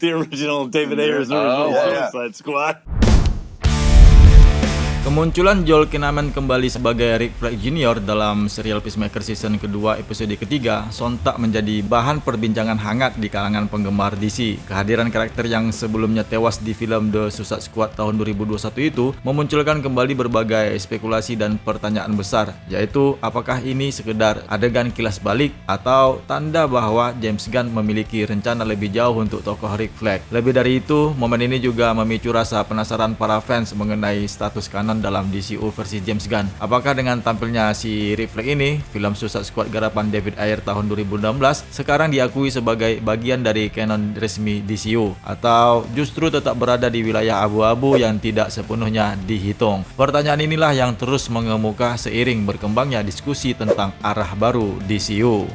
The original David Ayer's original Suicide Squad. Kemunculan Joel Kinnaman kembali sebagai Rick Flag Jr. dalam serial Peacemaker season kedua episode ketiga sontak menjadi bahan perbincangan hangat di kalangan penggemar DC. Kehadiran karakter yang sebelumnya tewas di film The Suicide Squad tahun 2021 itu memunculkan kembali berbagai spekulasi dan pertanyaan besar, yaitu apakah ini sekedar adegan kilas balik atau tanda bahwa James Gunn memiliki rencana lebih jauh untuk tokoh Rick Flag. Lebih dari itu, momen ini juga memicu rasa penasaran para fans mengenai status kanon dalam DCU versi James Gunn. Apakah dengan tampilnya si Rick Flag ini, film Suicide Squad garapan David Ayer tahun 2016 sekarang diakui sebagai bagian dari kanon resmi DCU, atau justru tetap berada di wilayah abu-abu yang tidak sepenuhnya dihitung? Pertanyaan inilah yang terus mengemuka seiring berkembangnya diskusi tentang arah baru DCU.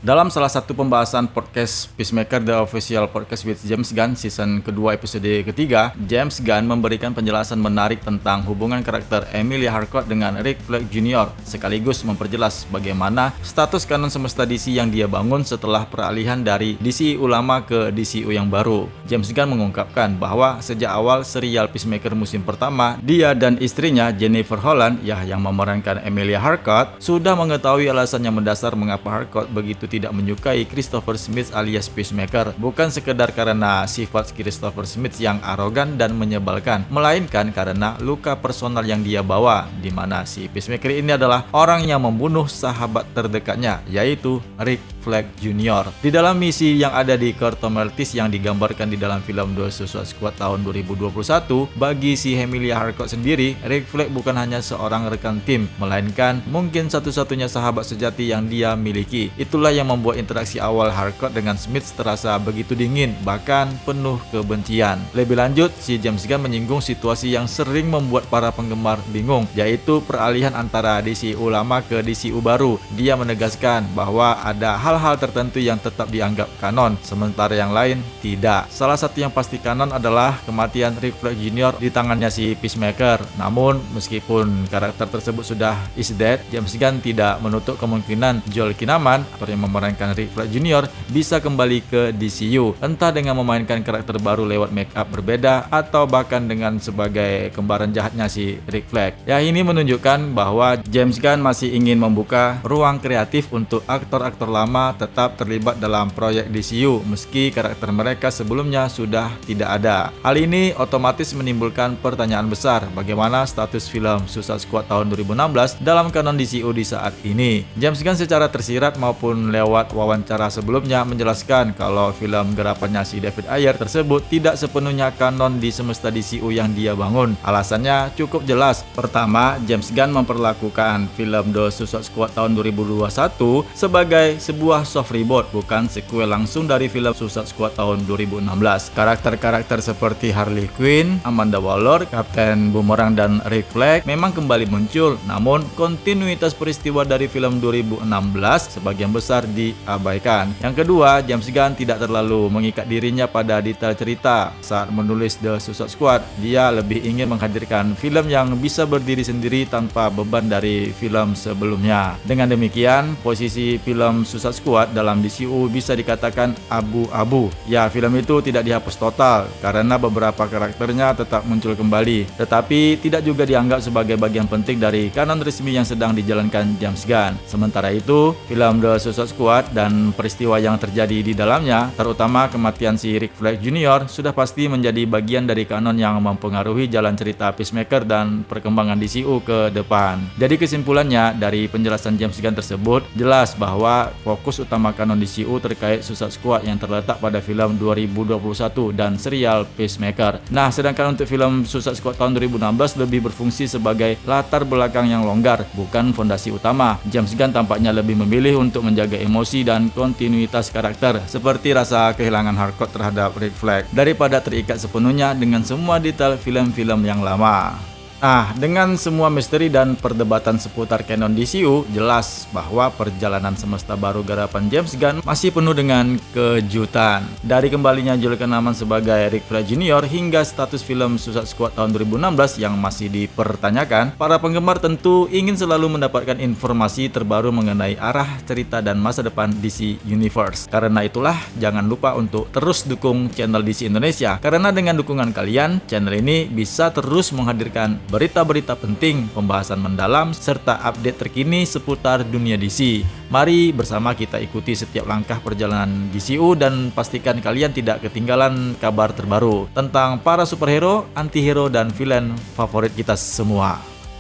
Dalam salah satu pembahasan podcast Peacemaker The Official Podcast with James Gunn season kedua episode ketiga, James Gunn memberikan penjelasan menarik tentang hubungan karakter Emilia Harcourt dengan Rick Flag Jr. sekaligus memperjelas bagaimana status kanon semesta DC yang dia bangun setelah peralihan dari DCU lama ke DCU yang baru. James Gunn mengungkapkan bahwa sejak awal serial Peacemaker musim pertama, dia dan istrinya Jennifer Holland yang memerankan Emilia Harcourt sudah mengetahui alasan yang mendasar mengapa Harcourt begitu tidak menyukai Christopher Smith alias Peacemaker, bukan sekedar karena sifat Christopher Smith yang arogan dan menyebalkan, melainkan karena luka personal yang dia bawa, di mana si Peacemaker ini adalah orang yang membunuh sahabat terdekatnya, yaitu Rick Flag Jr. Di dalam misi yang ada di Corto Maltese yang digambarkan di dalam film The Suicide Squad tahun 2021, bagi si Emilia Harcourt sendiri, Rick Flag bukan hanya seorang rekan tim, melainkan mungkin satu-satunya sahabat sejati yang dia miliki. Itulah yang membuat interaksi awal Harcourt dengan Smith terasa begitu dingin, bahkan penuh kebencian. Lebih lanjut, si James Gunn menyinggung situasi yang sering membuat para penggemar bingung, yaitu peralihan antara DCU lama ke DCU baru. Dia menegaskan bahwa ada hal-hal tertentu yang tetap dianggap kanon, sementara yang lain tidak. Salah satu yang pasti kanon adalah kematian Rick Flag Jr. di tangannya si Peacemaker. Namun, meskipun karakter tersebut sudah is dead, James Gunn tidak menutup kemungkinan Joel Kinnaman atau yang memerankan Rick Flag Jr. bisa kembali ke DCU, entah dengan memainkan karakter baru lewat make up berbeda atau bahkan dengan sebagai kembaran jahatnya si Rick Flag. Ya, ini menunjukkan bahwa James Gunn masih ingin membuka ruang kreatif untuk aktor-aktor lama tetap terlibat dalam proyek DCU meski karakter mereka sebelumnya sudah tidak ada. Hal ini otomatis menimbulkan pertanyaan besar, bagaimana status film Suicide Squad tahun 2016 dalam kanon DCU di saat ini. James Gunn secara tersirat maupun lewat wawancara sebelumnya menjelaskan kalau film garapannya si David Ayer tersebut tidak sepenuhnya kanon di semesta DCU yang dia bangun. Alasannya cukup jelas. Pertama, James Gunn memperlakukan film The Suicide Squad tahun 2021 sebagai sebuah soft reboot, bukan sequel langsung dari film Suicide Squad tahun 2016. Karakter-karakter seperti Harley Quinn, Amanda Waller, Captain Boomerang, dan Rick Flag memang kembali muncul, namun kontinuitas peristiwa dari film 2016 sebagian besar diabaikan. Yang kedua, James Gunn tidak terlalu mengikat dirinya pada detail cerita. Saat menulis The Suicide Squad, dia lebih ingin menghadirkan film yang bisa berdiri sendiri tanpa beban dari film sebelumnya. Dengan demikian, posisi film Suicide Squad dalam DCU bisa dikatakan abu-abu. Ya, film itu tidak dihapus total karena beberapa karakternya tetap muncul kembali, tetapi tidak juga dianggap sebagai bagian penting dari kanon resmi yang sedang dijalankan James Gunn. Sementara itu, film The Suicide Squad dan peristiwa yang terjadi di dalamnya, terutama kematian si Rick Flag Jr., sudah pasti menjadi bagian dari kanon yang mempengaruhi jalan cerita Peacemaker dan perkembangan DCU ke depan. Jadi kesimpulannya dari penjelasan James Gunn tersebut, jelas bahwa fokus utama kanon DCU terkait Suicide Squad yang terletak pada film 2021 dan serial Peacemaker. Nah, sedangkan untuk film Suicide Squad tahun 2016 lebih berfungsi sebagai latar belakang yang longgar, bukan fondasi utama. James Gunn tampaknya lebih memilih untuk menjaga emosi dan kontinuitas karakter, seperti rasa kehilangan Harcourt terhadap Rick Flag, daripada terikat sepenuhnya dengan semua detail film-film yang lama. Nah, dengan semua misteri dan perdebatan seputar canon DCU, jelas bahwa perjalanan semesta baru garapan James Gunn masih penuh dengan kejutan. Dari kembalinya julukan Aman sebagai Rick Flag Jr. hingga status film Suicide Squad tahun 2016 yang masih dipertanyakan, para penggemar tentu ingin selalu mendapatkan informasi terbaru mengenai arah cerita dan masa depan DC Universe. Karena itulah, jangan lupa untuk terus dukung channel DC Indonesia. Karena dengan dukungan kalian, channel ini bisa terus menghadirkan berita-berita penting, pembahasan mendalam, serta update terkini seputar dunia DC. Mari bersama kita ikuti setiap langkah perjalanan DCU dan pastikan kalian tidak ketinggalan kabar terbaru tentang para superhero, antihero, dan villain favorit kita semua.